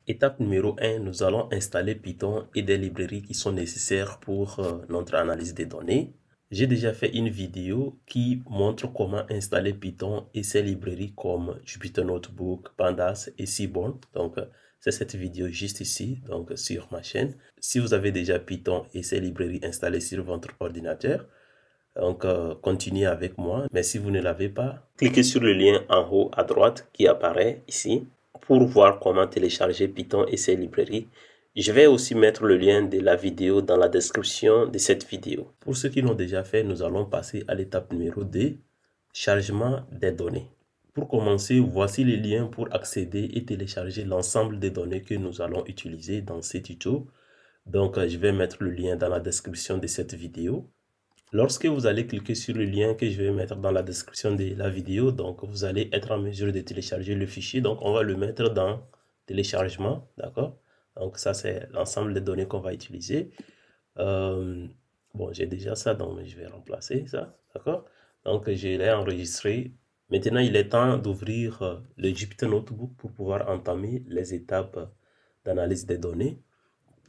Étape numéro 1, nous allons installer Python et des librairies qui sont nécessaires pour notre analyse des données. J'ai déjà fait une vidéo qui montre comment installer Python et ses librairies comme Jupyter Notebook, Pandas et Seaborn. Donc, c'est cette vidéo juste ici, donc sur ma chaîne. Si vous avez déjà Python et ses librairies installées sur votre ordinateur, donc continuez avec moi. Mais si vous ne l'avez pas, cliquez sur le lien en haut à droite qui apparaît ici pour voir comment télécharger Python et ses librairies. Je vais aussi mettre le lien de la vidéo dans la description de cette vidéo. Pour ceux qui l'ont déjà fait, nous allons passer à l'étape numéro 2, chargement des données. Pour commencer, voici les liens pour accéder et télécharger l'ensemble des données que nous allons utiliser dans ces tutos. Donc, je vais mettre le lien dans la description de cette vidéo. Lorsque vous allez cliquer sur le lien que je vais mettre dans la description de la vidéo, donc vous allez être en mesure de télécharger le fichier. Donc on va le mettre dans téléchargement, d'accord? Donc ça c'est l'ensemble des données qu'on va utiliser. Bon, j'ai déjà ça, donc je vais remplacer ça, d'accord? Donc je l'ai enregistré. Maintenant il est temps d'ouvrir le Jupyter Notebook pour pouvoir entamer les étapes d'analyse des données.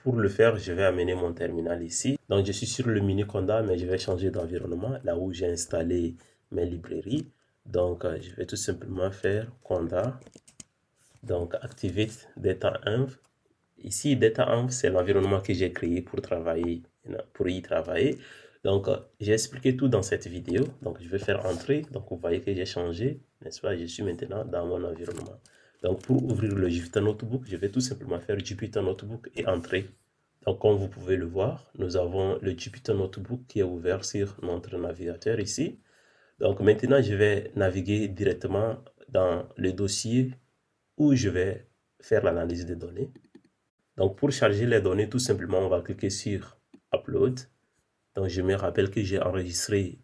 Pour le faire, je vais amener mon terminal ici. Donc, je suis sur le mini Conda, mais je vais changer d'environnement, là où j'ai installé mes librairies. Donc, je vais tout simplement faire Conda. Donc, Activate Data Env. Ici, Data Env, c'est l'environnement que j'ai créé pour y travailler. Donc, j'ai expliqué tout dans cette vidéo. Donc, je vais faire entrer. Donc, vous voyez que j'ai changé, n'est-ce pas? Je suis maintenant dans mon environnement. Donc, pour ouvrir le Jupyter Notebook, je vais tout simplement faire Jupyter Notebook et entrer. Donc, comme vous pouvez le voir, nous avons le Jupyter Notebook qui est ouvert sur notre navigateur ici. Donc, maintenant, je vais naviguer directement dans le dossier où je vais faire l'analyse des données. Donc, pour charger les données, tout simplement, on va cliquer sur Upload. Donc, je me rappelle que j'ai enregistré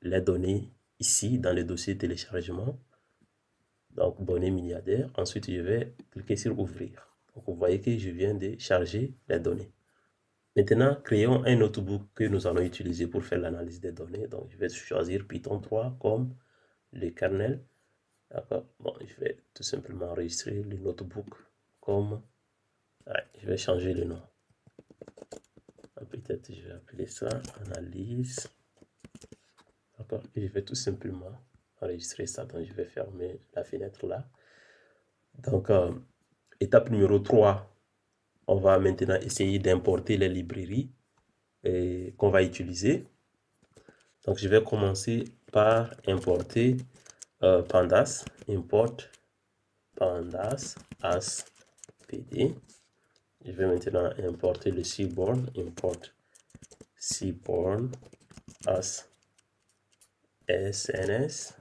les données ici dans le dossier téléchargement. Donc, données milliardaires. Ensuite, je vais cliquer sur Ouvrir. Donc, vous voyez que je viens de charger les données. Maintenant, créons un notebook que nous allons utiliser pour faire l'analyse des données. Donc, je vais choisir Python 3 comme le kernel. D'accord. Bon, je vais tout simplement enregistrer le notebook comme... Ouais, je vais changer le nom. Peut-être je vais appeler ça analyse. D'accord. Et je vais tout simplement enregistrer ça. Donc, je vais fermer la fenêtre là. Donc, étape numéro 3. On va maintenant essayer d'importer les librairies qu'on va utiliser. Donc, je vais commencer par importer Pandas. Import Pandas as PD. Je vais maintenant importer le Seaborn. Import Seaborn as SNS.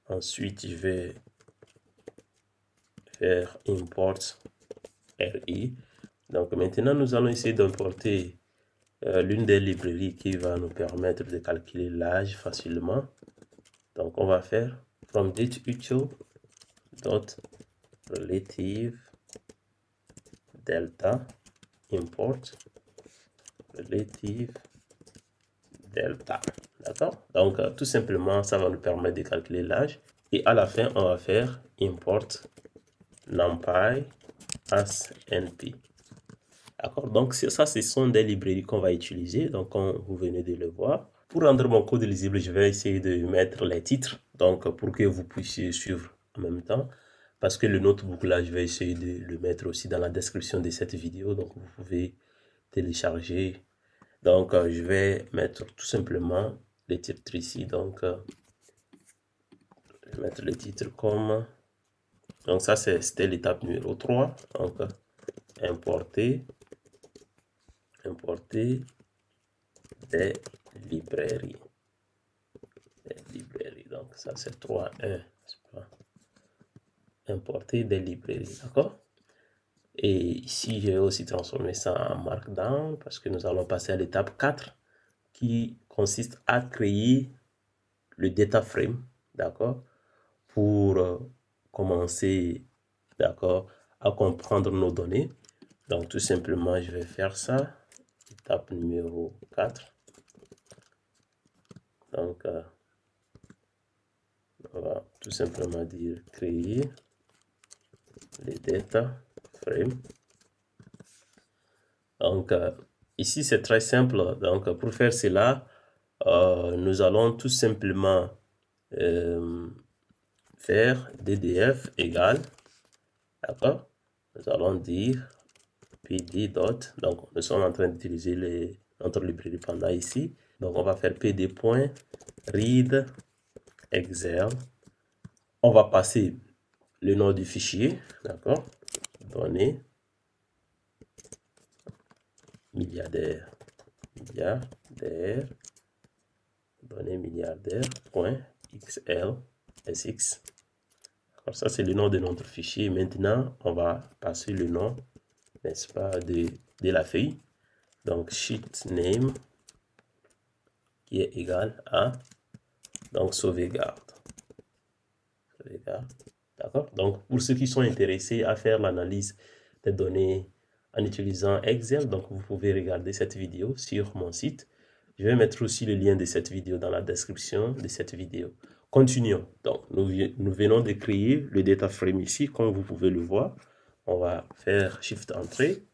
Ensuite, je vais faire import RI. Donc, maintenant, nous allons essayer d'importer l'une des librairies qui va nous permettre de calculer l'âge facilement. Donc, on va faire from dateutil dot relative delta import relative delta. D'accord? Donc, tout simplement, ça va nous permettre de calculer l'âge. Et à la fin, on va faire import numpy as np. D'accord? Donc, ça, ce sont des librairies qu'on va utiliser. Donc, comme vous venez de le voir. Pour rendre mon code lisible, je vais essayer de mettre les titres. Donc, pour que vous puissiez suivre en même temps. Parce que le notebook là, je vais essayer de le mettre aussi dans la description de cette vidéo. Donc, vous pouvez télécharger. Donc, je vais mettre tout simplement les titres ici. Donc, je vais mettre le titre comme... Donc, ça, c'était l'étape numéro 3. Donc, importer des librairies. Donc, ça, c'est 3.1. Importer des librairies. D'accord? Et ici, je vais aussi transformer ça en Markdown parce que nous allons passer à l'étape 4 qui consiste à créer le data frame, d'accord, pour commencer, d'accord, à comprendre nos données. Donc, tout simplement, je vais faire ça. Étape numéro 4. Donc, on va tout simplement dire créer les data frame. Donc, ici, c'est très simple. Donc, pour faire cela, nous allons tout simplement faire ddf égale, d'accord? Nous allons dire pd dot, donc nous sommes en train d'utiliser notre librairie Panda ici. Donc, on va faire pd.read excel. On va passer le nom du fichier, d'accord? Données milliardaire, données milliardaire.xl sx. Alors ça, c'est le nom de notre fichier. Maintenant, on va passer le nom, n'est-ce pas, de la feuille. Donc, sheet name qui est égal à, donc, sauvegarde. D'accord? Donc, pour ceux qui sont intéressés à faire l'analyse des données en utilisant Excel, donc vous pouvez regarder cette vidéo sur mon site. Je vais mettre aussi le lien de cette vidéo dans la description de cette vidéo. Continuons. Donc, nous venons de créer le data frame ici, comme vous pouvez le voir. On va faire Shift Entrée.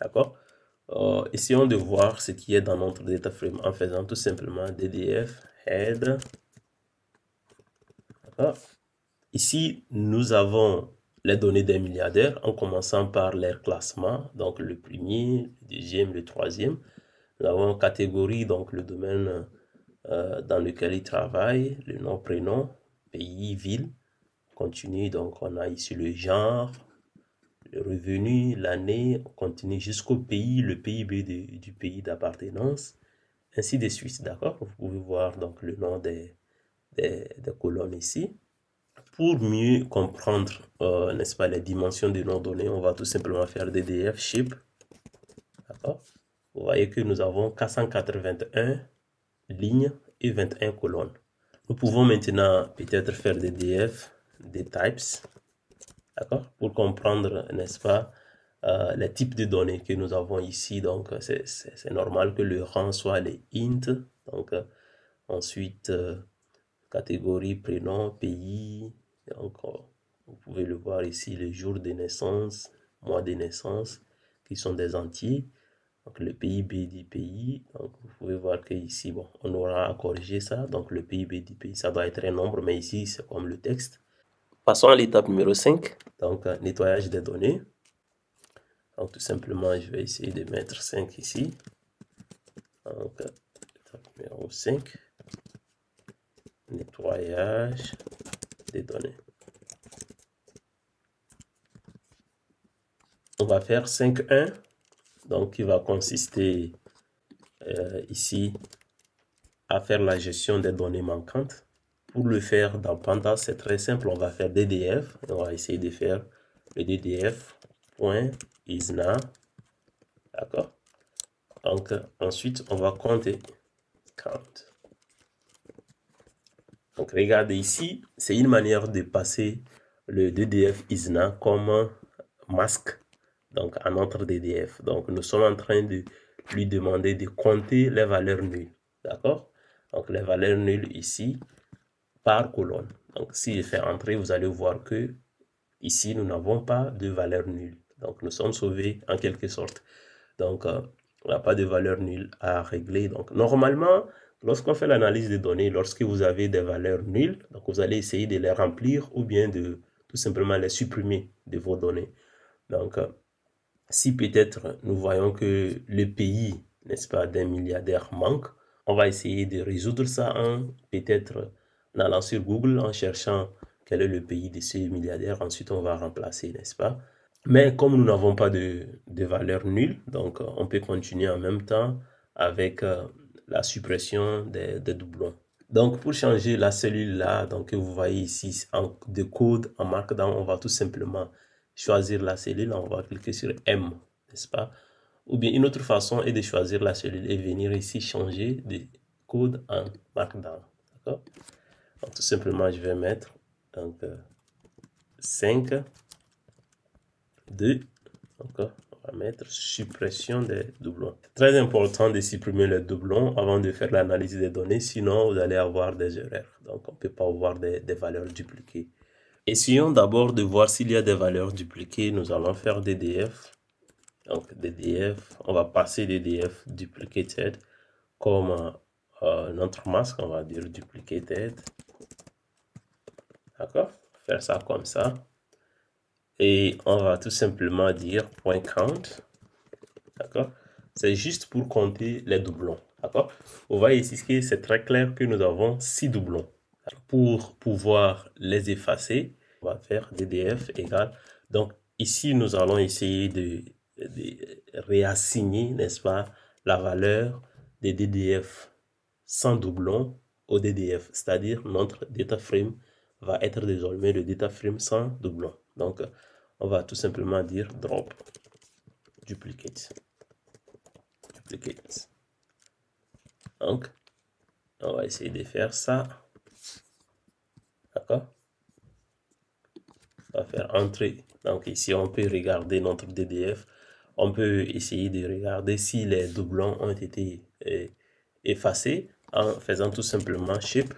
D'accord? Essayons de voir ce qui est dans notre data frame en faisant tout simplement ddf head. D'accord? Ici, nous avons les données des milliardaires en commençant par leur classement, donc le premier, le deuxième, le troisième. Nous avons catégorie, donc le domaine dans lequel ils travaillent, le nom, prénom, pays, ville. On continue, donc on a ici le genre, le revenu, l'année, on continue jusqu'au pays, le PIB du pays d'appartenance, ainsi de suite, d'accord? Vous pouvez voir donc le nom des colonnes ici. Pour mieux comprendre, n'est-ce pas, les dimensions de nos données, on va tout simplement faire ddf shape. D'accord? Vous voyez que nous avons 481 lignes et 21 colonnes. Nous pouvons maintenant peut-être faire ddf des types. D'accord? Pour comprendre, n'est-ce pas, les types de données que nous avons ici. Donc, c'est normal que le rang soit les int. Donc, ensuite, catégorie, prénom, pays. Donc, vous pouvez le voir ici, les jours de naissance, mois de naissance, qui sont des entiers. Donc, le PIB du pays. Donc, vous pouvez voir que ici, bon, on aura à corriger ça. Donc, le PIB du pays, ça doit être un nombre, mais ici, c'est comme le texte. Passons à l'étape numéro 5. Donc, nettoyage des données. Donc, tout simplement, je vais essayer de mettre 5 ici. Donc, étape numéro 5. Nettoyage des données. On va faire 5.1, donc qui va consister ici à faire la gestion des données manquantes. Pour le faire dans Panda, c'est très simple, on va faire ddf, et on va essayer de faire le ddf.isna, d'accord? Donc ensuite, on va compter, count. Donc regardez ici, c'est une manière de passer le ddf isna comme masque, donc à notre ddf. Donc nous sommes en train de lui demander de compter les valeurs nulles, d'accord? Donc les valeurs nulles ici par colonne. Donc si je fais entrer, vous allez voir que ici nous n'avons pas de valeur nulle. Donc nous sommes sauvés en quelque sorte. Donc on n'a pas de valeur nulle à régler. Donc normalement, lorsqu'on fait l'analyse des données, lorsque vous avez des valeurs nulles, donc vous allez essayer de les remplir ou bien de tout simplement les supprimer de vos données. Donc si peut-être nous voyons que le pays, n'est-ce pas, d'un milliardaire manque, on va essayer de résoudre ça en peut-être en allant sur Google, en cherchant quel est le pays de ce milliardaire. Ensuite, on va remplacer, n'est-ce pas? Mais comme nous n'avons pas de valeur nulle, donc on peut continuer en même temps avec la suppression des doublons. Donc pour changer la cellule là, donc que vous voyez ici de code en markdown, on va tout simplement choisir la cellule, on va cliquer sur M, n'est-ce pas? Ou bien une autre façon est de choisir la cellule et venir ici changer de code en markdown, d'accord? Donc tout simplement je vais mettre donc 5 2, donc on va mettre suppression des doublons. Très important de supprimer les doublons avant de faire l'analyse des données, sinon vous allez avoir des erreurs. Donc on ne peut pas avoir des valeurs dupliquées. Essayons d'abord de voir s'il y a des valeurs dupliquées. Nous allons faire DDF. Donc DDF, on va passer DDF duplicated comme notre masque, on va dire duplicated. D'accord? Faire ça comme ça. Et on va tout simplement dire .count. D'accord? C'est juste pour compter les doublons. D'accord? Vous voyez ici que c'est très clair que nous avons 6 doublons. Pour pouvoir les effacer, on va faire DDF égale. Donc ici, nous allons essayer de réassigner, n'est-ce pas, la valeur des DDF sans doublon au DDF. C'est-à-dire notre data frame va être désormais le data frame sans doublon. Donc, on va tout simplement dire drop duplicate. Donc, on va essayer de faire ça. D'accord? On va faire entrer. Donc ici, on peut regarder notre DDF. On peut essayer de regarder si les doublons ont été effacés en faisant tout simplement ship.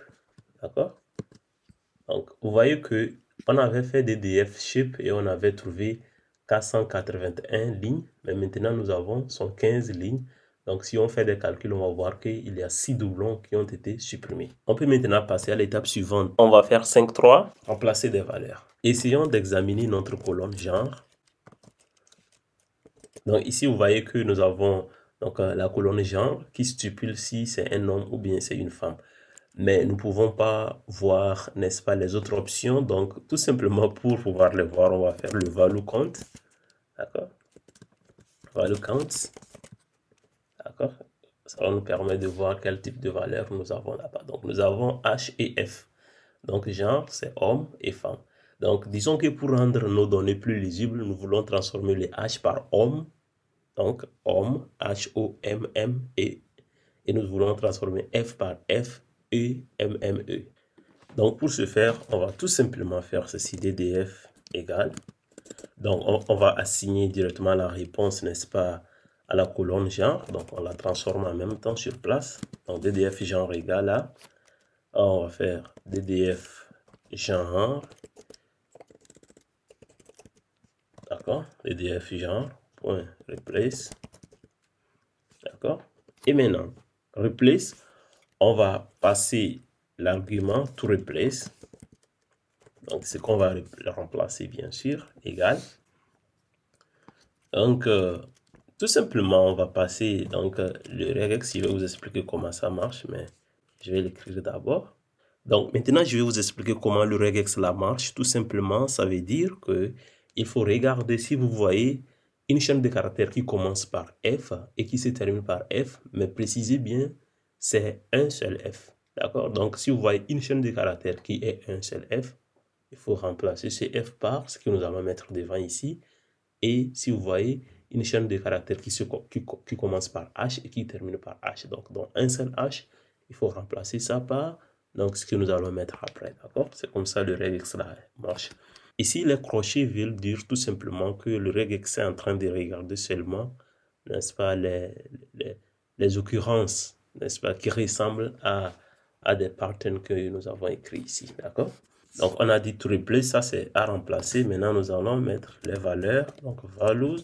D'accord? Donc, vous voyez que on avait fait DDF ship et on avait trouvé 481 lignes. Mais maintenant, nous avons 115 lignes. Donc, si on fait des calculs, on va voir qu'il y a 6 doublons qui ont été supprimés. On peut maintenant passer à l'étape suivante. On va faire 5.3, remplacer des valeurs. Essayons d'examiner notre colonne genre. Donc, ici, vous voyez que nous avons donc, la colonne genre qui stipule si c'est un homme ou bien c'est une femme. Mais nous ne pouvons pas voir, n'est-ce pas, les autres options. Donc, tout simplement, pour pouvoir les voir, on va faire le value count. D'accord? Value count. D'accord? Ça va nous permettre de voir quel type de valeur nous avons là-bas. Donc, nous avons H et F. Donc, genre, c'est homme et femme. Donc, disons que pour rendre nos données plus lisibles, nous voulons transformer les H par homme. Donc, homme, H-O-M-M, et nous voulons transformer F par F, E, M-M-E. Donc, pour ce faire, on va tout simplement faire ceci, DDF égale. Donc, on va assigner directement la réponse, n'est-ce pas, à la colonne genre. Donc, on la transforme en même temps sur place. Donc, DDF genre égale à, on va faire DDF genre. D'accord? DDF genre, point replace. D'accord? Et maintenant, replace, on va passer l'argument to replace. Donc, c'est qu'on va remplacer, bien sûr, égal. Donc, tout simplement, on va passer donc le regex. Je vais vous expliquer comment ça marche, mais je vais l'écrire d'abord. Donc, maintenant, je vais vous expliquer comment le regex là marche. Tout simplement, ça veut dire que il faut regarder si vous voyez une chaîne de caractères qui commence par F et qui se termine par F, mais précisez bien, c'est un seul F. D'accord? Donc, si vous voyez une chaîne de caractères qui est un seul F, il faut remplacer ce F par ce que nous allons mettre devant ici. Et si vous voyez une chaîne de caractères qui commence par H et qui termine par H, donc dans un seul H, il faut remplacer ça par donc ce que nous allons mettre après, d'accord? C'est comme ça le regex là marche. Ici, les crochets veulent dire tout simplement que le regex est en train de regarder seulement, n'est-ce pas, les occurrences, n'est-ce pas, qui ressemblent à des patterns que nous avons écrits ici, d'accord? Donc, on a dit to replace, ça c'est à remplacer. Maintenant, nous allons mettre les valeurs, donc values,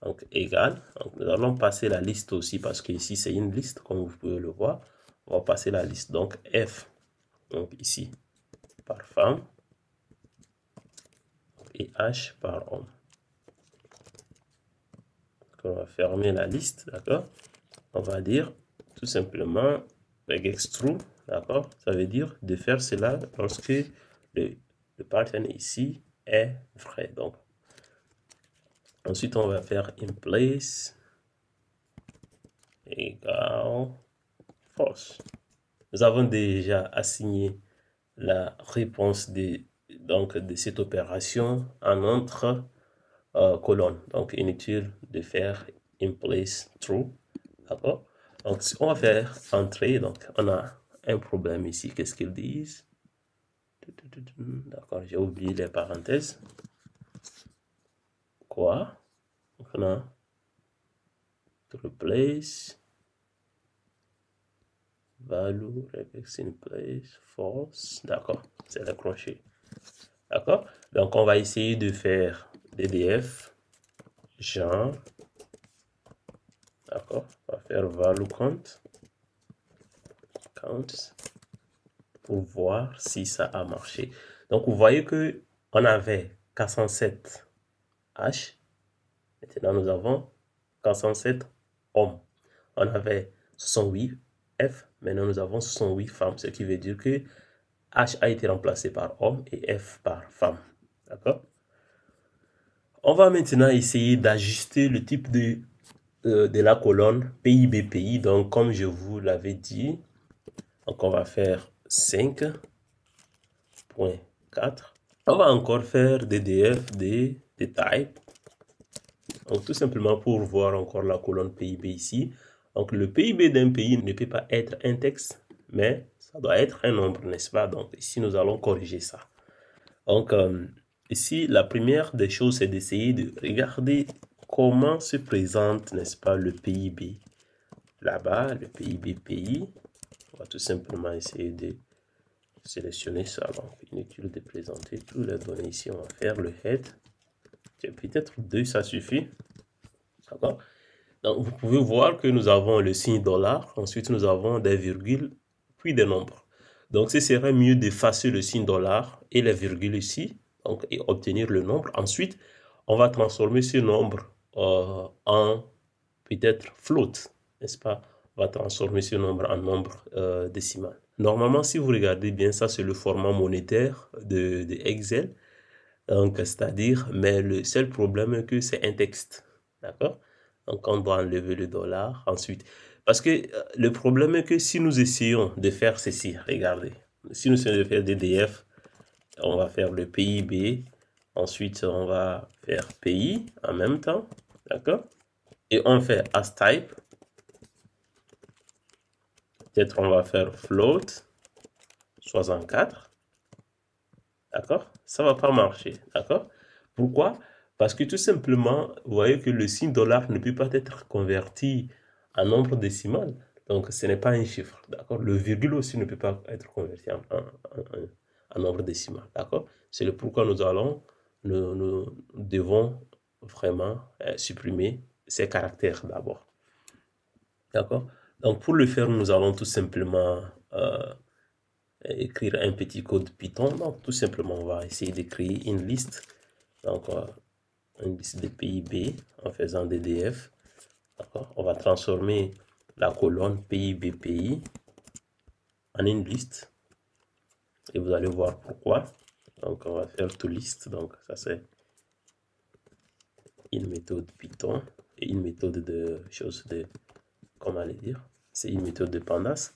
donc égal. Donc, nous allons passer la liste aussi parce que ici c'est une liste, comme vous pouvez le voir. On va passer la liste, donc F, donc ici, par femme, et H par homme. Donc, on va fermer la liste, d'accord? On va dire tout simplement regex true, d'accord? Ça veut dire de faire cela lorsque le pattern ici est vrai. Donc, ensuite, on va faire in place égale false. Nous avons déjà assigné la réponse de cette opération à notre colonne. Donc, inutile de faire in place true. D'accord? Donc, on va faire entrer. Donc, on a un problème ici. Qu'est-ce qu'ils disent? D'accord, j'ai oublié les parenthèses. Quoi? Donc, on a to replace value regex in place false. D'accord, c'est le crochet. D'accord? Donc, on va essayer de faire DDF, genre, d'accord? On va faire value count, pour voir si ça a marché. Donc, vous voyez que on avait 407 H. Maintenant, nous avons 407 hommes. On avait 68 F. Maintenant, nous avons 68 femmes. Ce qui veut dire que H a été remplacé par homme et F par femme. D'accord? On va maintenant essayer d'ajuster le type de la colonne PIB pays. Donc, comme je vous l'avais dit, donc on va faire 5.4. On va encore faire DDF des type. Donc, tout simplement pour voir encore la colonne PIB ici. Donc, le PIB d'un pays ne peut pas être un texte, mais ça doit être un nombre, n'est-ce pas? Donc, ici, nous allons corriger ça. Donc, ici, la première des choses, c'est d'essayer de regarder comment se présente, n'est-ce pas, le PIB. Là-bas, le PIB pays. On va tout simplement essayer de sélectionner ça. Donc, inutile de présenter toutes les données ici. On va faire le head. Peut-être 2, ça suffit. D'accord? Donc, vous pouvez voir que nous avons le signe $. Ensuite, nous avons des virgules, puis des nombres. Donc, ce serait mieux d'effacer le signe $, et les virgules ici, donc, et obtenir le nombre. Ensuite, on va transformer ce nombre en peut-être float, n'est-ce pas? On va transformer ce nombre en nombre décimal. Normalement, si vous regardez bien, ça c'est le format monétaire de Excel. Donc, c'est-à-dire, mais le seul problème est que c'est un texte. D'accord? Donc, on doit enlever le $. Ensuite, parce que le problème est que si nous essayons de faire ceci, regardez, si nous essayons de faire DDF, on va faire le PIB, ensuite on va faire pays en même temps, d'accord? Et on fait as type, peut-être on va faire float 64, d'accord? Ça va pas marcher, d'accord? Pourquoi? Parce que tout simplement, vous voyez que le signe $ ne peut pas être converti en nombre décimal. Donc, ce n'est pas un chiffre, d'accord? Le virgule aussi ne peut pas être converti en nombre décimal, d'accord? C'est le pourquoi nous devons vraiment supprimer ces caractères d'abord, d'accord? Donc, pour le faire, nous allons tout simplement écrire un petit code Python. Donc, tout simplement, on va essayer de créer une liste. Donc, une liste de PIB en faisant DDF. On va transformer la colonne PIB pays en une liste. Et vous allez voir pourquoi. Donc, on va faire toList. Donc, ça, c'est une méthode Python et une méthode de choses de, comment aller dire, c'est une méthode de pandas.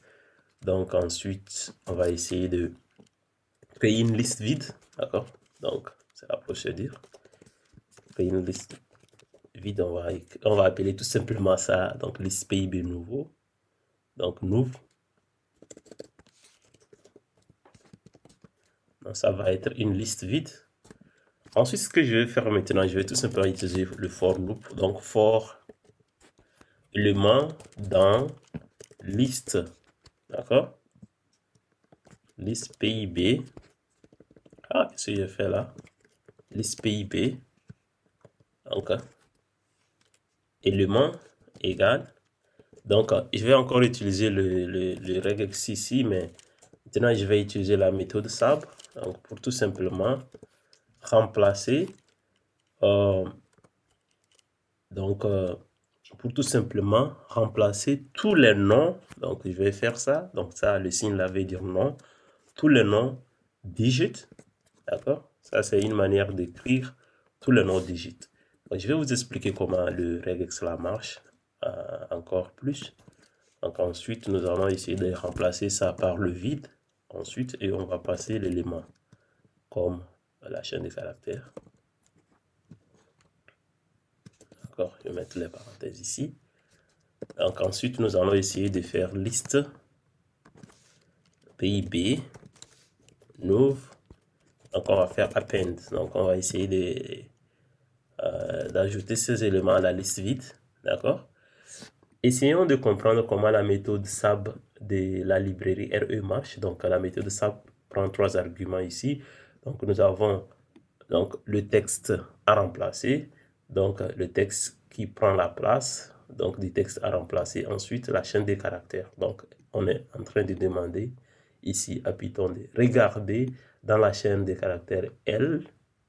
Donc, ensuite, on va essayer de créer une liste vide. D'accord? Donc, c'est la procédure. Créer une liste vide, on va appeler tout simplement ça, donc liste PIB nouveau. Donc, nouveau. Donc, ça va être une liste vide. Ensuite, ce que je vais faire maintenant, je vais tout simplement utiliser le for loop. Donc, for élément dans liste. D'accord? Liste PIB. Ah, qu'est-ce que j'ai fait là? Liste PIB. Donc, élément égal. Donc, je vais encore utiliser le regex ici, mais maintenant, je vais utiliser la méthode sabre. Donc, pour tout simplement remplacer. Pour tout simplement remplacer tous les noms. Donc, je vais faire ça. Donc, ça, le signe là veut dire non. Tous les noms digits. D'accord? Ça, c'est une manière d'écrire tous les noms digits. Donc, je vais vous expliquer comment le regex là marche encore plus. Donc, ensuite, nous allons essayer de remplacer ça par le vide. Ensuite, et on va passer l'élément comme la chaîne des caractères. D'accord, je vais mettre les parenthèses ici. Donc, ensuite, nous allons essayer de faire liste PIB nouveau. Donc, on va faire append. Donc, on va essayer d'ajouter ces éléments à la liste vide. D'accord? Essayons de comprendre comment la méthode SAB de la librairie RE marche. Donc, la méthode SAB prend 3 arguments ici. Donc, nous avons donc, le texte à remplacer, donc le texte qui prend la place donc, du texte à remplacer. Ensuite, la chaîne des caractères. Donc, on est en train de demander ici à Python de regarder dans la chaîne des caractères L,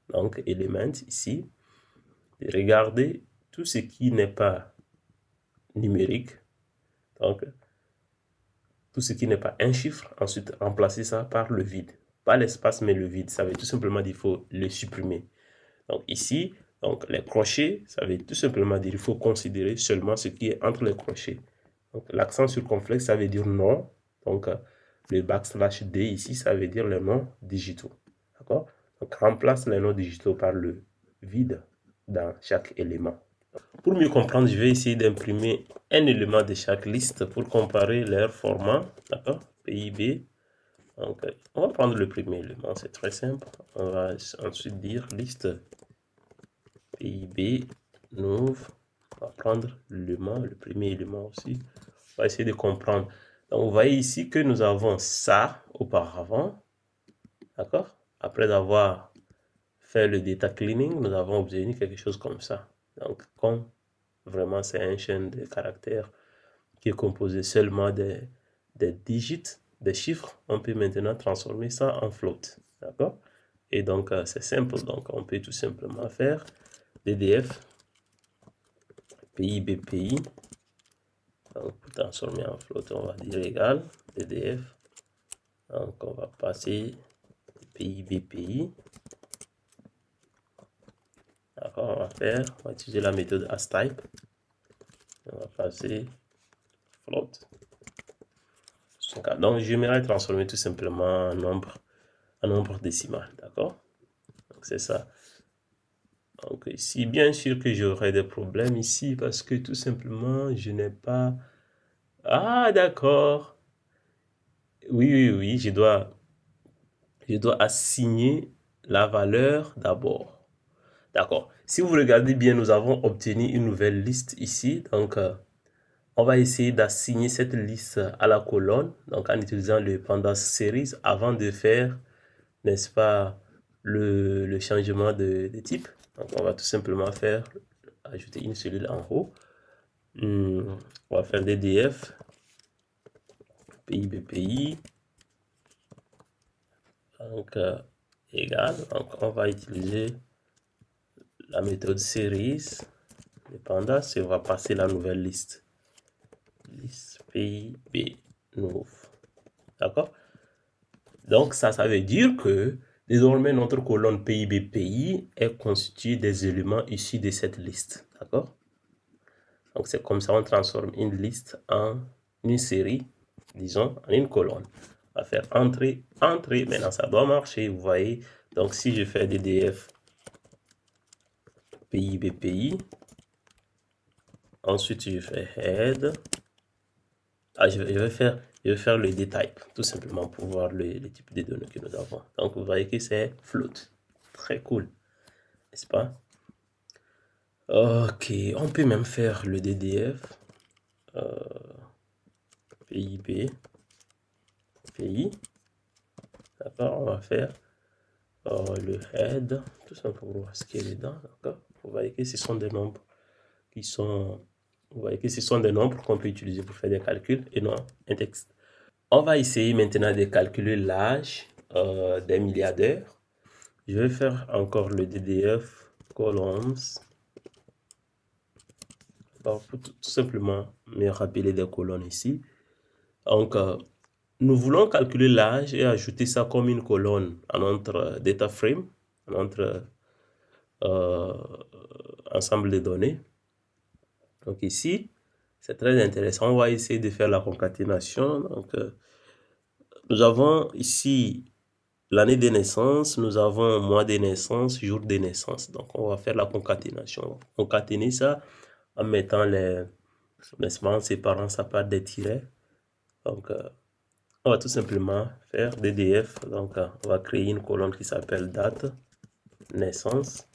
donc element ici, de regarder tout ce qui n'est pas numérique, donc tout ce qui n'est pas un chiffre, ensuite remplacer ça par le vide. Pas l'espace, mais le vide. Ça veut tout simplement dire qu'il faut le supprimer. Donc ici, donc les crochets, ça veut tout simplement dire qu'il faut considérer seulement ce qui est entre les crochets. Donc l'accent circonflexe, ça veut dire non. Donc le backslash D ici, ça veut dire les noms digitaux. D'accord? Donc remplace les noms digitaux par le vide dans chaque élément. Pour mieux comprendre, je vais essayer d'imprimer un élément de chaque liste pour comparer leur format. D'accord? PIB. Donc, on va prendre le premier élément, c'est très simple. On va ensuite dire liste PIB, nouveau. On va prendre l'élément, le premier élément aussi. On va essayer de comprendre. Donc, vous voyez ici que nous avons ça auparavant. D'accord? Après avoir fait le data cleaning, nous avons obtenu quelque chose comme ça. Donc, comme vraiment c'est une chaîne de caractères qui est composée seulement des digits, des chiffres, on peut maintenant transformer ça en float. D'accord? Et donc, c'est simple. Donc, on peut tout simplement faire DDF PIBPI. Donc, pour transformer en float, on va dire égal DDF. Donc, on va passer PIBPI. D'accord, on va utiliser la méthode asType. On va passer float. Donc, j'aimerais transformer tout simplement un nombre décimal. D'accord? Donc, c'est ça. Donc, ici, bien sûr que j'aurai des problèmes ici parce que tout simplement, je n'ai pas... Ah, d'accord. Oui, je dois assigner la valeur d'abord. D'accord. Si vous regardez bien, nous avons obtenu une nouvelle liste ici. Donc, on va essayer d'assigner cette liste à la colonne. Donc, en utilisant le pandas series avant de faire, n'est-ce pas, le changement de type. Donc, on va tout simplement faire, ajouter une cellule en haut. On va faire DDF, PIBPI. Donc, égal. Donc, on va utiliser la méthode series de pandas et on va passer la nouvelle liste. Liste PIB nouveau. D'accord? Donc, ça veut dire que désormais, notre colonne PIB-PI est constituée des éléments issus de cette liste. D'accord? Donc, c'est comme ça on transforme une liste en une série, disons, en une colonne. On va faire entrée, entrée. Maintenant, ça doit marcher, vous voyez. Donc, si je fais DDF PIB-PI, ensuite je fais head. Je vais faire le dtype, tout simplement pour voir le type de données que nous avons. Donc, vous voyez que c'est float. Très cool, n'est-ce pas? Ok, on peut même faire le DDF PIB PI. D'accord, on va faire le head, tout simplement pour voir ce qu'il y a dedans. D'accord, vous voyez que ce sont des nombres qui sont... Vous voyez que ce sont des nombres qu'on peut utiliser pour faire des calculs et non un texte. On va essayer maintenant de calculer l'âge des milliardaires. Je vais faire encore le DDF columns pour tout simplement me rappeler des colonnes ici. Donc, nous voulons calculer l'âge et ajouter ça comme une colonne à notre data frame, à notre ensemble de données. Donc ici, c'est très intéressant. On va essayer de faire la concaténation. Donc, nous avons ici l'année de naissance, nous avons mois de naissance, jour de naissance. Donc, on va faire la concaténation. Concaténer ça en mettant en séparant ça par des tirets. Donc, on va tout simplement faire DDF. Donc, on va créer une colonne qui s'appelle date naissance.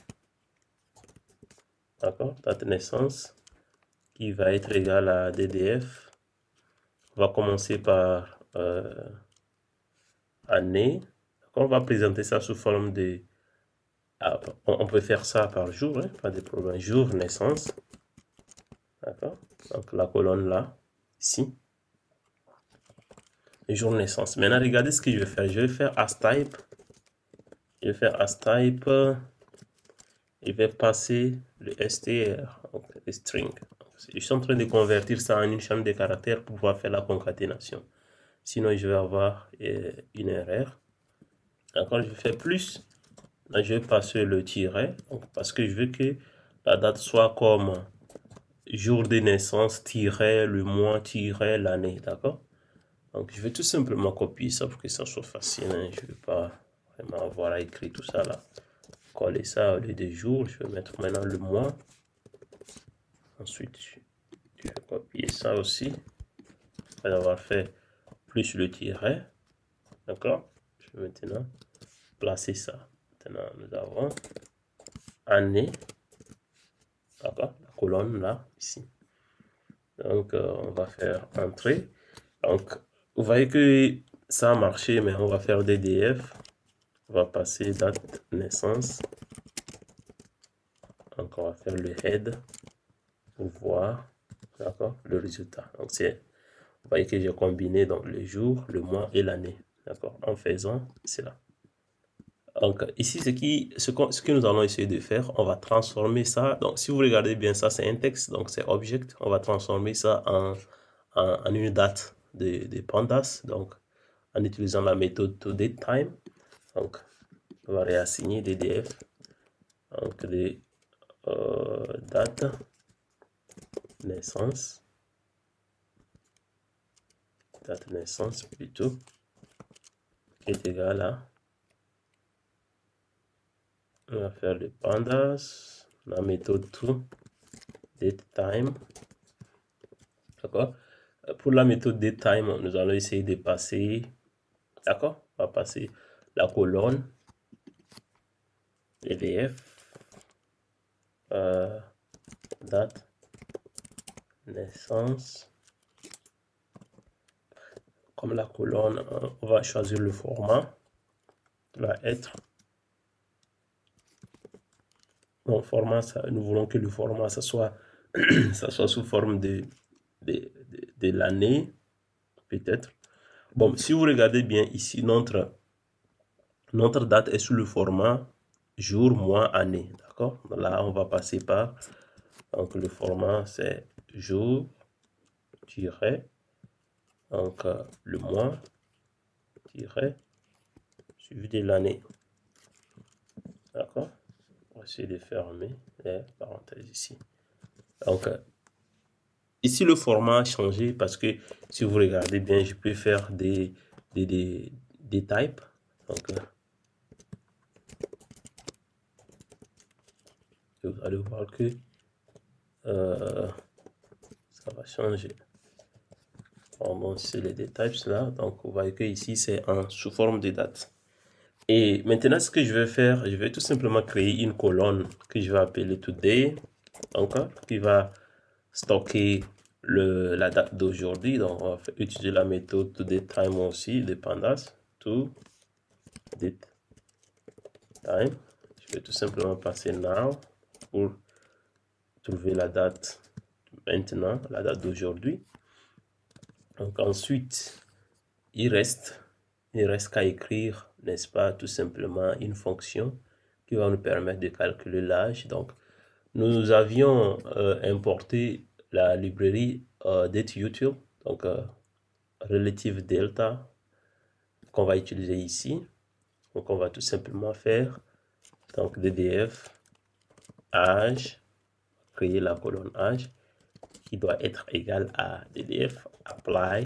D'accord, date naissance qui va être égale à DDF. On va commencer par année. On va présenter ça sous forme de... on peut faire ça par jour, hein, pas de problème. Jour, naissance. D'accord? Donc la colonne là, ici. Jour, naissance. Maintenant, regardez ce que je vais faire. Je vais faire AsType. Je vais faire AsType. Je vais passer le str, donc le string. Je suis en train de convertir ça en une chaîne de caractères pour pouvoir faire la concaténation. Sinon, je vais avoir une erreur. D'accord, je fais plus. Là, je vais passer le tiret, donc, parce que je veux que la date soit comme jour de naissance, tiret, le mois, tiret, l'année. D'accord? Donc, je vais tout simplement copier ça pour que ça soit facile. Hein. Je ne vais pas vraiment avoir à écrire tout ça là. Coller ça au lieu des jours. Je vais mettre maintenant le mois. Ensuite, je vais copier ça aussi. Après avoir fait plus le tiret. D'accord? Je vais maintenant placer ça. Maintenant, nous avons année. D'accord? La colonne là, ici. Donc, on va faire entrée. Donc, vous voyez que ça a marché, mais on va faire DDF. On va passer date naissance. Donc, on va faire le head pour voir, d'accord, le résultat. Donc, c'est, vous voyez que j'ai combiné donc le jour, le mois et l'année, d'accord, en faisant cela. Donc, ici, ce que nous allons essayer de faire, on va transformer ça. Donc, si vous regardez bien, ça, c'est un texte, donc c'est object. On va transformer ça en une date de pandas, donc en utilisant la méthode toDateTime. Donc, on va réassigner DDF, donc des date naissance, plutôt, qui est égal à, on va faire le pandas, la méthode toDateTime. D'accord? Pour la méthode datetime, nous allons essayer de passer, d'accord? On va passer la colonne DDF, date, naissance. Comme la colonne, on va choisir le format, qui va être, bon, format, ça, nous voulons que le format, ça soit, ça soit sous forme de l'année, peut-être. Bon, si vous regardez bien ici, notre date est sous le format jour, mois, année, d'accord? Là, on va passer par, donc le format c'est jour, tiret, donc le mois, tiret, suivi de l'année, d'accord? On va essayer de fermer les parenthèses ici. Donc, ici le format a changé parce que si vous regardez bien, je peux faire des types, donc vous allez voir que ça va changer. Bon, c'est les détails là, donc vous voyez que ici c'est sous forme de date. Et maintenant ce que je vais faire, je vais tout simplement créer une colonne que je vais appeler today, donc qui va stocker la date d'aujourd'hui. Donc on va utiliser la méthode toDateTime aussi de pandas, toDateTime. Je vais tout simplement passer now pour trouver la date maintenant, la date d'aujourd'hui. Donc ensuite, il reste qu'à écrire, n'est-ce pas, tout simplement une fonction qui va nous permettre de calculer l'âge. Donc, nous avions importé la librairie dateUtil, donc relative delta, qu'on va utiliser ici. Donc, on va tout simplement faire donc DDF âge, créer la colonne âge qui doit être égale à DDF apply.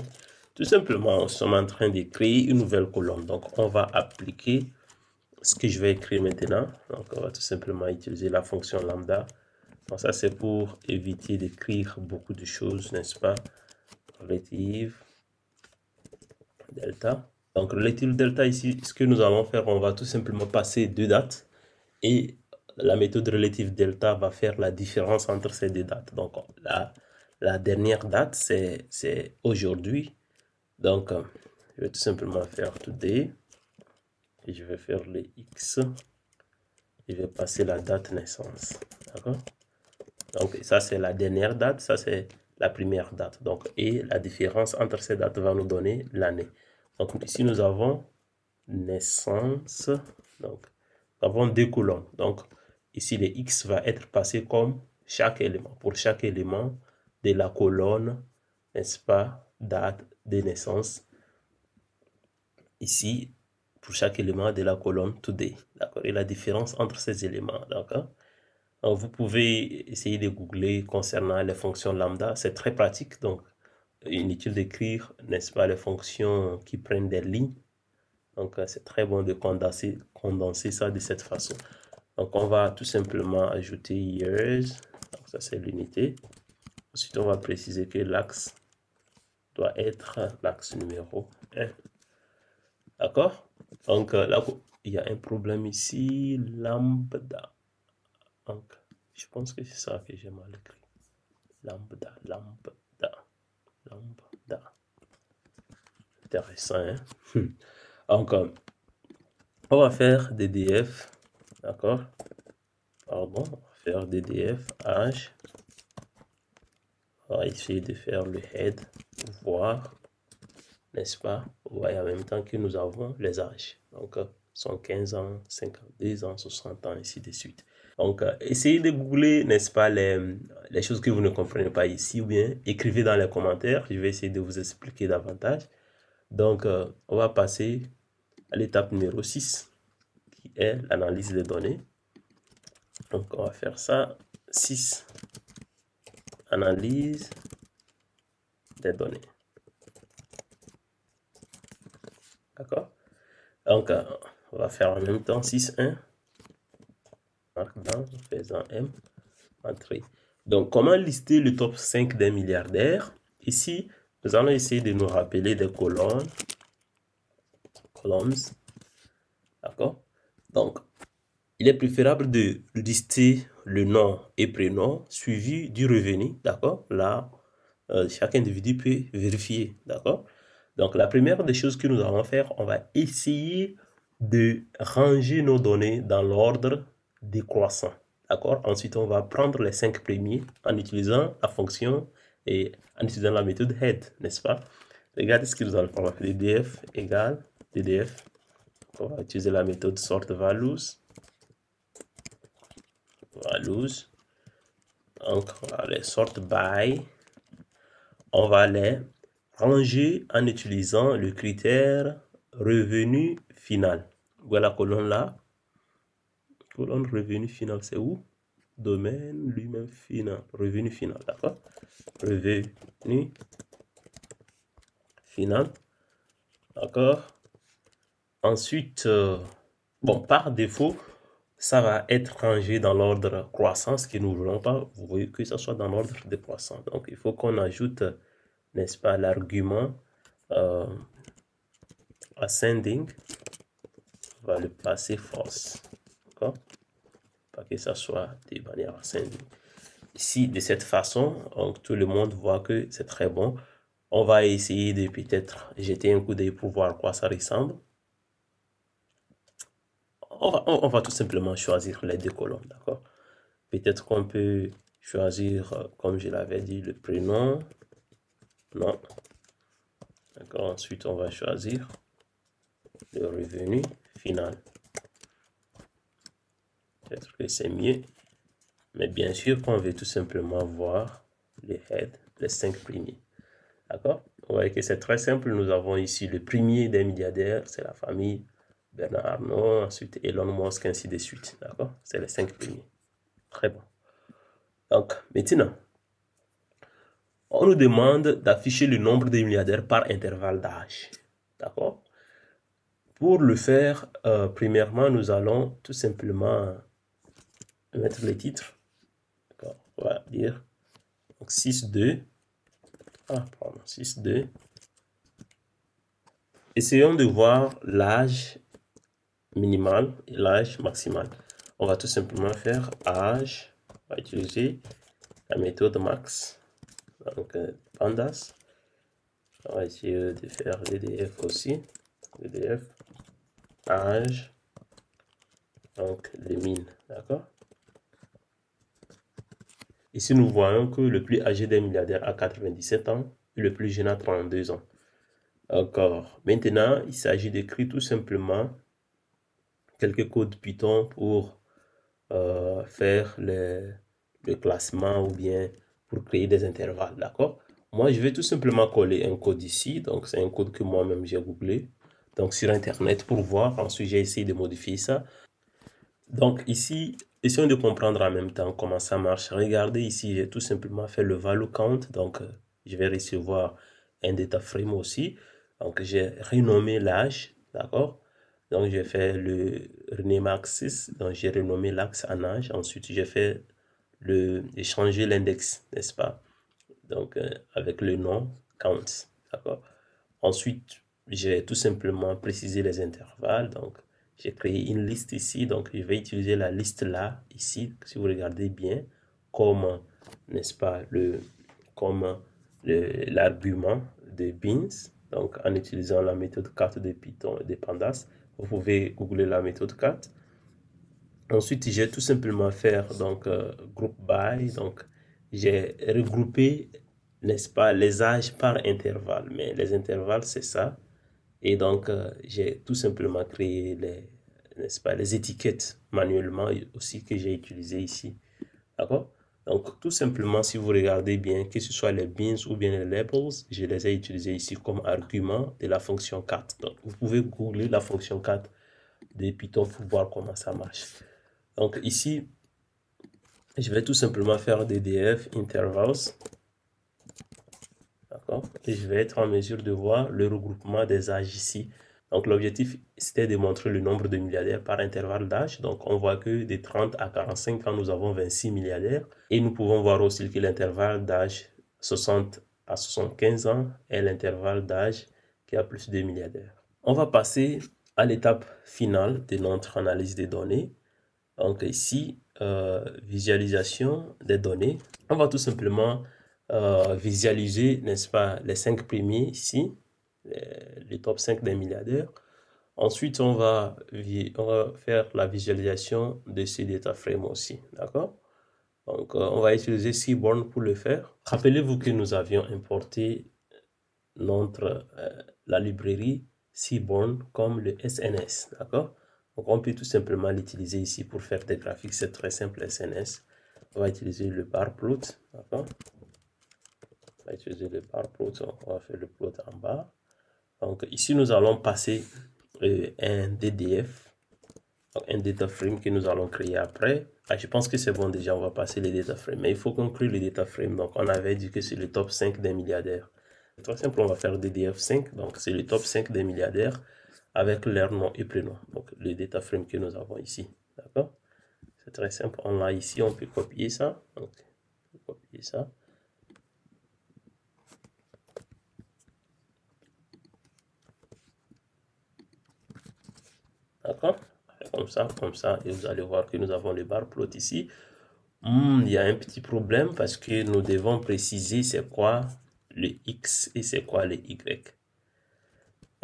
Tout simplement, nous sommes en train de créer une nouvelle colonne. Donc, on va appliquer ce que je vais écrire maintenant. Donc, on va tout simplement utiliser la fonction lambda. Donc, ça, c'est pour éviter d'écrire beaucoup de choses, n'est-ce pas? Relative delta. Donc, relative delta, ici, ce que nous allons faire, on va tout simplement passer deux dates. Et la méthode relative delta va faire la différence entre ces deux dates. Donc, la dernière date, c'est aujourd'hui. Donc, je vais tout simplement faire today. et je vais faire les X. Je vais passer la date naissance. D'accord? Donc, ça, c'est la dernière date. Ça, c'est la première date. Donc, et la différence entre ces dates va nous donner l'année. Donc, ici, nous avons naissance. Donc, nous avons deux colonnes. Donc, ici, les X va être passé comme chaque élément. Pour chaque élément de la colonne, n'est-ce pas, date de naissance. Ici, pour chaque élément de la colonne today. D'accord? Et la différence entre ces éléments. D'accord? Donc, vous pouvez essayer de googler concernant les fonctions lambda. C'est très pratique. Donc, inutile d'écrire, n'est-ce pas, les fonctions qui prennent des lignes. Donc, c'est très bon de condenser ça de cette façon. Donc, on va tout simplement ajouter years. Donc, ça, c'est l'unité. Ensuite, on va préciser que l'axe doit être l'axe numéro 1. D'accord? Donc, là, il y a un problème ici. Lambda. Donc, je pense que c'est ça que j'ai mal écrit. Lambda. Intéressant, hein? Donc, on va faire DDF. D'accord? Pardon, on va faire DDF âge. On va essayer de faire le head, voir, n'est-ce pas? Vous voyez en même temps que nous avons les âges. Donc, 115 ans, 52 ans, 60 ans, ainsi de suite. Donc, essayez de googler, n'est-ce pas, les choses que vous ne comprenez pas ici, ou bien écrivez dans les commentaires. Je vais essayer de vous expliquer davantage. Donc, on va passer à l'étape numéro 6, qui est l'analyse des données. Donc, on va faire ça. 6. Analyse des données. D'accord? Donc, on va faire en même temps 6.1. Markdown, faisant M, entrée. Donc, comment lister le top 5 des milliardaires? Ici, nous allons essayer de nous rappeler des colonnes. D'accord? Donc, il est préférable de lister le nom et prénom suivi du revenu. D'accord? Là, chaque individu peut vérifier. D'accord? Donc, la première des choses que nous allons faire, on va essayer de ranger nos données dans l'ordre décroissant. D'accord? Ensuite, on va prendre les 5 premiers en utilisant la fonction et en utilisant la méthode head, n'est-ce pas? Regardez ce que nous allons faire. On va faire DDF égale DDF. On va utiliser la méthode sort values. Donc, on va les sort by. On va les ranger en utilisant le critère revenu final. Voilà la colonne là. Colonne revenu final, c'est où? Domaine lui-même final. Revenu final, d'accord? Revenu final. D'accord? Ensuite, bon, par défaut, ça va être rangé dans l'ordre croissant, ce que nous ne voulons pas. Vous voyez que ça soit dans l'ordre décroissant. Donc, il faut qu'on ajoute, n'est-ce pas, l'argument ascending. On va le passer false. D'accord? Pas que ça soit de manière ascending. Ici, de cette façon, donc, tout le monde voit que c'est très bon. On va essayer de peut-être jeter un coup d'œil pour voir à quoi ça ressemble. On va tout simplement choisir les deux colonnes, d'accord? Peut-être qu'on peut choisir, comme je l'avais dit, le prénom. Non. D'accord, ensuite on va choisir le revenu final. Peut-être que c'est mieux. Mais bien sûr qu'on veut tout simplement voir les heads, les 5 premiers. D'accord? Vous voyez que c'est très simple. Nous avons ici le premier des milliardaires, c'est la famille Bernard Arnault, ensuite Elon Musk, ainsi de suite. D'accord? C'est les 5 premiers. Très bon. Donc, maintenant, on nous demande d'afficher le nombre de milliardaires par intervalle d'âge. D'accord? Pour le faire, premièrement, nous allons tout simplement mettre les titres. D'accord? On va dire 6.2. Ah, pardon, 6.2. Essayons de voir l'âge minimal et l'âge maximal. On va tout simplement faire âge. On va utiliser la méthode max. Donc, pandas. On va essayer de faire DDF aussi. DDF âge, donc les mines, d'accord? Ici, nous voyons que le plus âgé des milliardaires a 97 ans et le plus jeune a 32 ans. Encore. Maintenant, il s'agit d'écrire tout simplement quelques codes Python pour faire le classement ou bien pour créer des intervalles, d'accord? Moi, je vais tout simplement coller un code ici. Donc, c'est un code que moi-même j'ai googlé. Donc, sur Internet pour voir. Ensuite, j'ai essayé de modifier ça. Donc, ici, essayons de comprendre en même temps comment ça marche. Regardez ici, j'ai tout simplement fait le value count. Donc, je vais recevoir un data frame aussi. Donc, j'ai renommé l'âge, d'accord? Donc, j'ai fait le rename axis. Donc, j'ai renommé l'axe en âge. Ensuite, j'ai fait j'ai changé l'index, n'est-ce pas? Donc, avec le nom count, d'accord? Ensuite, j'ai tout simplement précisé les intervalles. Donc, j'ai créé une liste ici. Donc, je vais utiliser la liste là, ici, si vous regardez bien, comme, n'est-ce pas, l'argument de beans. Donc, en utilisant la méthode cat de Python et de pandas, vous pouvez googler la méthode cat. Ensuite, j'ai tout simplement fait donc group by. Donc, j'ai regroupé, n'est-ce pas, les âges par intervalle. Mais les intervalles, c'est ça. Et donc, j'ai tout simplement créé n'est-ce pas, les étiquettes manuellement aussi que j'ai utilisées ici. D'accord? Donc, tout simplement, si vous regardez bien, que ce soit les beans ou bien les labels, je les ai utilisés ici comme argument de la fonction cat. Donc, vous pouvez googler la fonction cat de Python pour voir comment ça marche. Donc, ici, je vais tout simplement faire DDF intervals. D'accord? Et je vais être en mesure de voir le regroupement des âges ici. Donc, l'objectif, c'était de montrer le nombre de milliardaires par intervalle d'âge. Donc, on voit que de 30 à 45 ans, nous avons 26 milliardaires. Et nous pouvons voir aussi que l'intervalle d'âge 60 à 75 ans est l'intervalle d'âge qui a plus de milliardaires. On va passer à l'étape finale de notre analyse des données. Donc, ici, visualisation des données. On va tout simplement visualiser, n'est-ce pas, les 5 premiers ici, les top 5 des milliardaires. Ensuite, on va faire la visualisation de ces data frames aussi, d'accord? Donc, on va utiliser Seaborn pour le faire. Rappelez-vous que nous avions importé la librairie Seaborn comme le SNS, d'accord? Donc, on peut tout simplement l'utiliser ici pour faire des graphiques. C'est très simple, SNS. On va utiliser le bar plot, d'accord? On va utiliser le bar plot. On va faire le plot en bas. Donc, ici, nous allons passer un DDF, donc un data frame que nous allons créer après. Ah, je pense que c'est bon déjà, on va passer les data frames. Mais il faut qu'on crée le data frame. Donc, on avait dit que c'est le top 5 des milliardaires. C'est très simple, on va faire DDF 5. Donc, c'est le top 5 des milliardaires avec leur nom et prénom. Donc, le data frame que nous avons ici. D'accord? C'est très simple. On l'a ici, on peut copier ça. Donc, on peut copier ça. D'accord? Comme ça, et vous allez voir que nous avons le bar plot ici. Il y a un petit problème parce que nous devons préciser c'est quoi le X et c'est quoi le Y.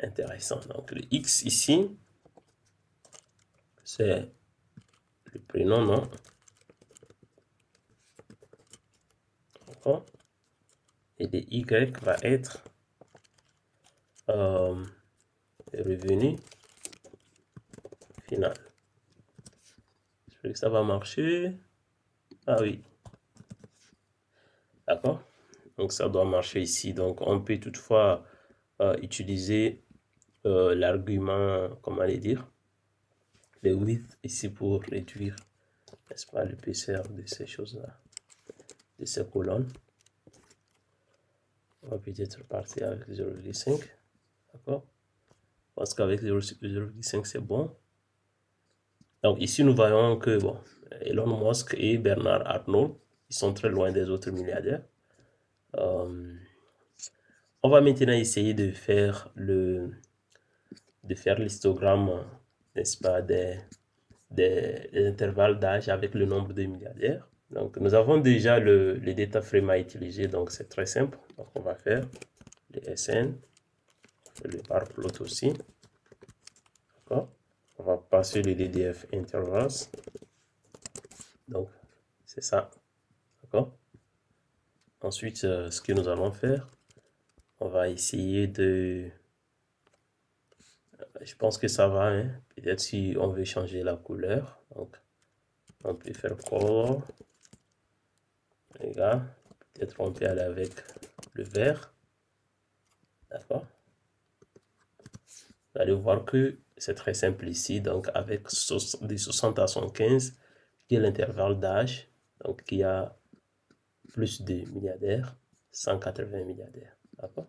Intéressant. Donc, le X ici, c'est le prénom, non? D'accord? Et le Y va être le revenu final. J'espère que ça va marcher. Ah oui. D'accord? Donc, ça doit marcher ici. Donc, on peut toutefois utiliser l'argument, comment aller dire, le width ici pour réduire, n'est-ce pas, l'épaisseur de ces choses-là, de ces colonnes. On va peut-être partir avec 0,5. D'accord? Parce qu'avec 0,5 c'est bon. Donc ici nous voyons que bon, Elon Musk et Bernard Arnault, ils sont très loin des autres milliardaires. On va maintenant essayer de faire l'histogramme, n'est-ce pas, des intervalles d'âge avec le nombre de milliardaires. Donc nous avons déjà le data frame à utiliser, donc c'est très simple. Donc on va faire le SN, le bar plot aussi. D'accord? On va passer le DDF intervals. Donc, c'est ça. D'accord? Ensuite, ce que nous allons faire, on va essayer de... Je pense que ça va, hein? Peut-être si on veut changer la couleur. Donc, on peut faire color. Les gars, peut-être on peut aller avec le vert. D'accord? Vous allez voir que c'est très simple ici. Donc, avec de 60 à 115, qui est l'intervalle d'âge. Donc, qui a plus de milliardaires, 180 milliardaires. D'accord?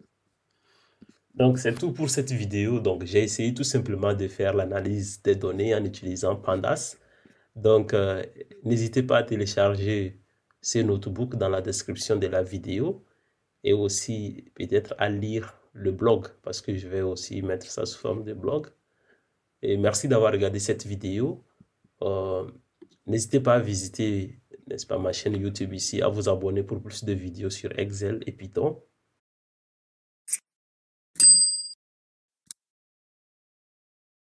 Donc, c'est tout pour cette vidéo. Donc, j'ai essayé tout simplement de faire l'analyse des données en utilisant Pandas. Donc, n'hésitez pas à télécharger ces notebooks dans la description de la vidéo et aussi peut-être à lire le blog parce que je vais aussi mettre ça sous forme de blog. Et merci d'avoir regardé cette vidéo. N'hésitez pas à visiter, n'est-ce pas, ma chaîne YouTube ici, à vous abonner pour plus de vidéos sur Excel et Python.